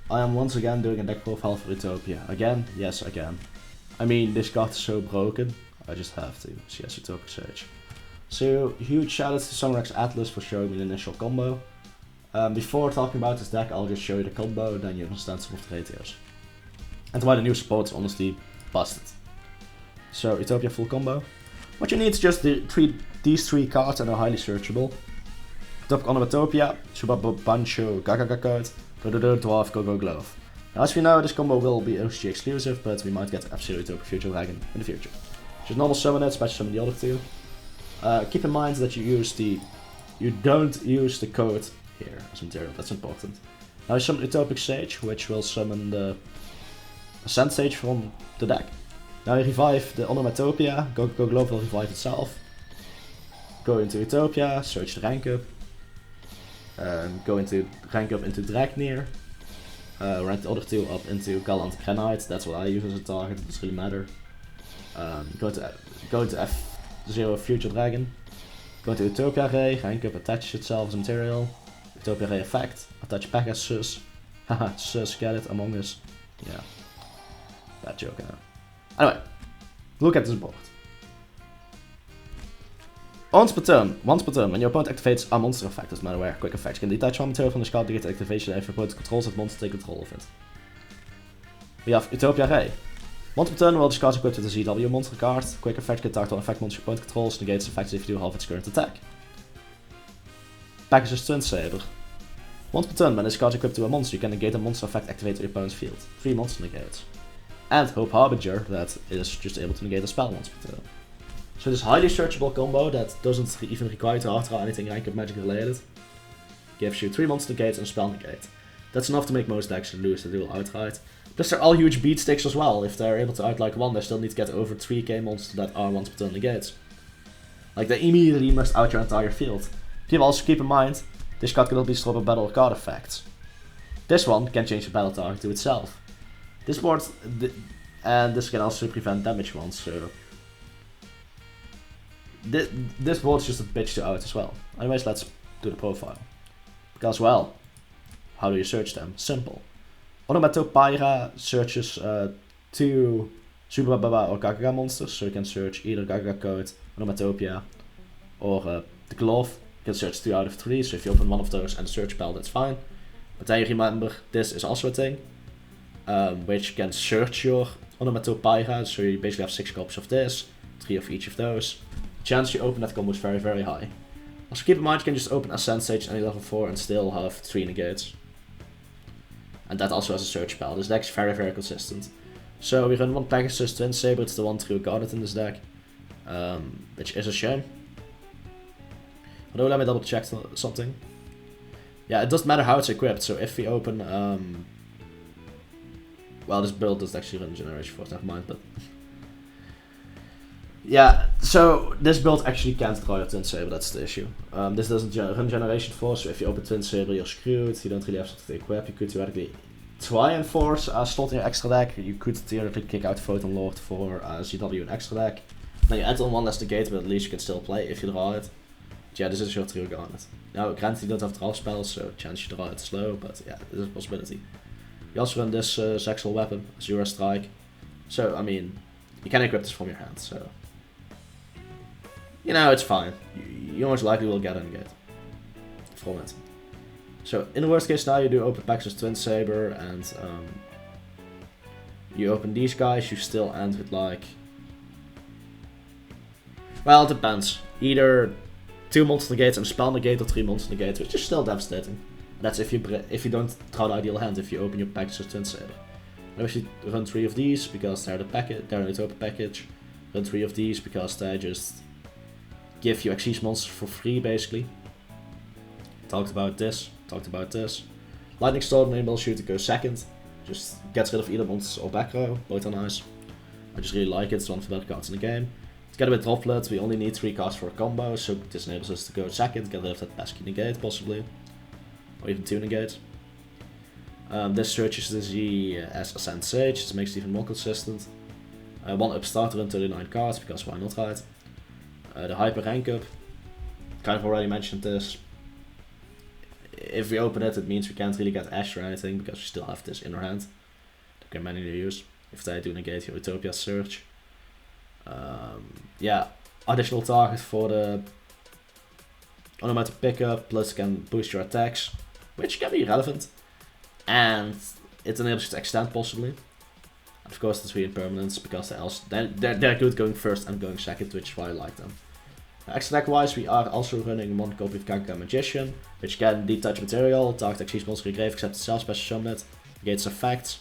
I am once again doing a deck profile for Utopia. Again? Yes, again. I mean, this card is so broken, I just have to. So yes, Utopic Sage. So, huge shout out to Sunrex Atlas for showing me the initial combo. Before talking about this deck, I'll just show you the combo, then you understand some of the ratios. And why the new support is honestly busted. So, Utopia full combo. What you need is just these three cards, and they're highly searchable. Utopic Utopia, Subaba Bancho Gagaga card, Dwarf Go Glove. Now, as we know, this combo will be OCG exclusive, but we might get Absolute Utopic Future Dragon in the future. Just normal summon it, special summon the other two. Keep in mind that you don't use the code here as material, that's important. Now you summon Utopic Sage, which will summon the Ascent Sage from the deck. Now you revive the Onomatopia, Go Glove will revive itself. Go into Utopia, search the rank up. Go into rank up into Dragnir. Rank the other two up into Gallant Granite, that's what I use as a target, it doesn't really matter. Go into F0 Future Dragon. Go into Utopia Ray, rank up, attach itself as a material. Utopia Ray effect, attach back as Sus. Haha, Sus, get it, Among Us. Yeah. Bad joke, Anyway, look at this board. Once per turn, when your opponent activates a monster effect, doesn't matter where, quick effect, you can detach one material from the card to get the activation and if your opponent controls that monster, take control of it. We have Utopia Ray. Once per turn, while this card is equipped with a ZW monster card, quick effect can target one effect monster your opponent controls, negates effects if you do half its current attack. Pegasus Twin Saber. Once per turn, when this card is equipped to a monster, you can negate a monster effect activated on your opponent's field. 3 monster negates. And Hope Harbinger, that is just able to negate a spell once per turn. So this highly searchable combo that doesn't even require to hard draw anything rank up magic related. Gives you 3 monster negates and a spell negate. That's enough to make most decks lose the duel outright. Plus they're all huge beat sticks as well. If they're able to outlike one, they still need to get over 3k monsters that are once per turn negates. Like they immediately must out your entire field. People also keep in mind, this card can also be stop a battle card effects. This one can change the battle target to itself. This board, and this can also prevent damage ones, so... This board is just a bitch to out as well. Anyways, let's do the profile. Because, well, how do you search them? Simple. Onomatopia searches 2 Super Baba or Gagaga monsters, so you can search either Gagaga Code, Onomatopia, or the Glove. You can search 2 out of 3, so if you open one of those and the search spell, that's fine. But then you remember, this is also a thing, which can search your Onomatopia, so you basically have 6 copies of this, 3 of each of those. The chance you open that combo is very, very high. Also keep in mind, you can just open Ascent Sage any level 4 and still have 3 negates. And that also has a search spell. This deck is very, very consistent. So we run one Pegasus Twin Saber, it's the one true Garnet in this deck. Which is a shame. Although let me double check something. Yeah, it doesn't matter how it's equipped, so if we open... well, this build does actually run Generation 4, never mind, but... Yeah, so this build actually can't draw your Twin Saber, that's the issue. This doesn't run Generation 4, so if you open Twin Saber, you're screwed. You don't really have something to equip. You could theoretically try and force a slot in your extra deck. You could theoretically kick out Photon Lord for ZW in extra deck. Then you add on one less negate, but at least you can still play if you draw it. But yeah, this is your true Garnet. Now, granted you don't have draw spells, so chance you draw it slow, but yeah, this is a possibility. You also run this Sexual Weapon, Azura Strike. So, I mean, you can equip this from your hand, so... You know, it's fine. You most likely will get a negate from it. So, in the worst case now, you do open Pegasus Twin Saber, and you open these guys, you still end with like... Well, it depends. Either 2 monster negates and a spell negate, or 3 monster negates, which is still devastating. That's if you don't draw the ideal hand, if you open your Pegasus Twin Saber. Now if you run 3 of these, because they're they're an Utopia package. Run 3 of these, because they just... give you Xyz monsters for free, basically. Talked about this. Lightning Storm enables you to go second. Just gets rid of either monsters or back row. Both are nice. I just really like it. It's one of the better cards in the game. Together with Droplet, we only need 3 cards for a combo, so this enables us to go second, get rid of that pesky negate, possibly. Or even 2 negates. This searches the Z as Ascent Sage. This makes it even more consistent. 1 upstart to run 39 cards, because why not, right? The Hyper Rank Up, kind of already mentioned this. if we open it, it means we can't really get Ash or anything because we still have this in our hand. That we can manually use if they do negate your Utopia search. Yeah, additional target for the automatic pickup, plus can boost your attacks, which can be relevant. And it enables you to extend possibly. Of course, it's really permanence because they're good going first and going second, which is why I like them. Extra deck wise, we are also running one copy of Kanka Magician, which can detach material, target exceeds monster in grave except itself, special summon it, negates effects.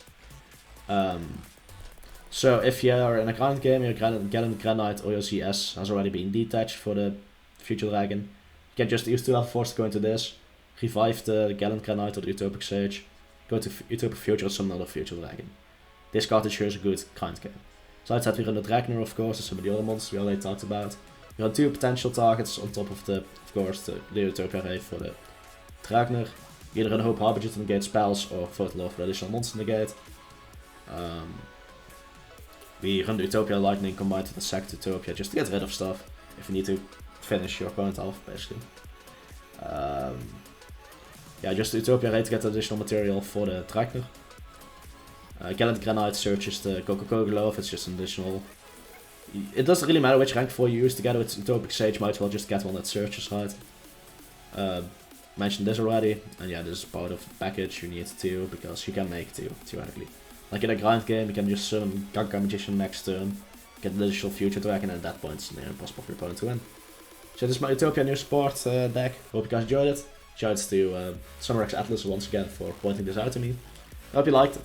So if you are in a ground game, your Galen Granite or your CS has already been detached for the Future Dragon, you can just use 2 level 4s to go into this, revive the Galen Granite or the Utopic Sage, go to Utopic Future or some other Future Dragon. This card ensures a good ground game. Besides that, we run the Dragner, of course, and some of the other monsters we already talked about. We run 2 potential targets on top of the Utopia Ray for the Dragner. We either run Hope Harbinger to negate spells or vote Lord for additional monster negate. We run the Utopia Lightning combined with the second Utopia just to get rid of stuff if you need to finish your opponent off, basically. Yeah, just the Utopia Ray to get additional material for the Dragner. Gallant Granite searches the Coca-Cola Glove, it's just an additional. It doesn't really matter which rank 4 you use together with Utopic Sage, might as well just get one that searches, right? Mentioned this already, and yeah, this is part of the package, you need 2, because you can make 2, theoretically. Like in a grind game, you can just summon Kanka Magician next turn, get an additional Future Dragon, and at that point it's near impossible for your opponent to win. So this is my Utopia new support deck, hope you guys enjoyed it. Shouts to Summer Atlas once again for pointing this out to me. I hope you liked it.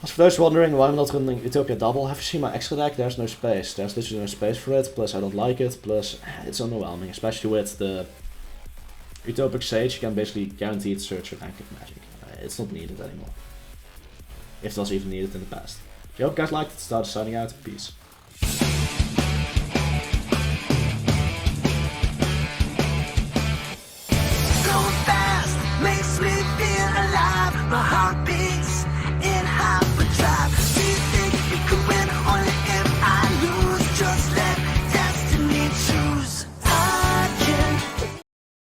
As for those wondering why I'm not running Utopia double, have you seen my extra deck? There's no space. There's literally no space for it, plus I don't like it, plus it's underwhelming, especially with the Utopic Sage. You can basically guaranteed search your rank of Magic. It's not needed anymore. If it was even needed in the past. So I hope you guys liked it. Start signing out. Peace.